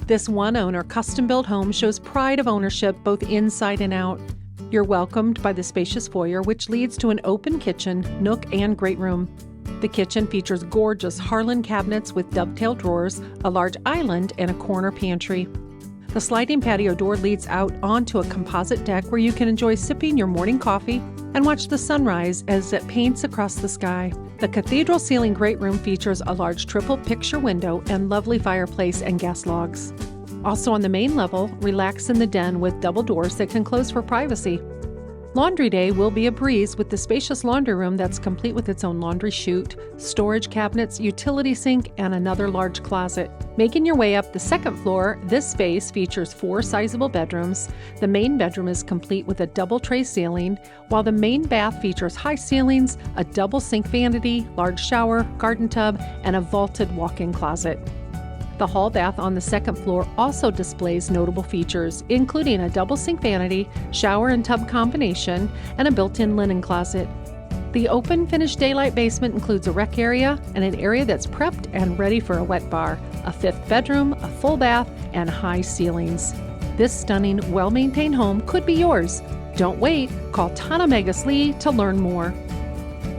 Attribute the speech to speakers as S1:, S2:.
S1: This one-owner custom-built home shows pride of ownership both inside and out. You're welcomed by the spacious foyer, which leads to an open kitchen, nook, and great room. The kitchen features gorgeous Harlan cabinets with dovetail drawers, a large island, and a corner pantry. The sliding patio door leads out onto a composite deck where you can enjoy sipping your morning coffee and watch the sunrise as it paints across the sky. The cathedral ceiling great room features a large triple picture window and lovely fireplace and gas logs. Also on the main level, relax in the den with double doors that can close for privacy. Laundry day will be a breeze with the spacious laundry room that's complete with its own laundry chute, storage cabinets, utility sink, and another large closet. Making your way up the second floor, this space features 4 sizable bedrooms. The main bedroom is complete with a double tray ceiling, while the main bath features high ceilings, a double sink vanity, large shower, garden tub, and a vaulted walk-in closet. The hall bath on the second floor also displays notable features, including a double sink vanity, shower and tub combination, and a built-in linen closet. The open finished daylight basement includes a rec area and an area that's prepped and ready for a wet bar, a 5th bedroom, a full bath, and high ceilings. This stunning, well-maintained home could be yours. Don't wait. Call Tana Megas Lee to learn more.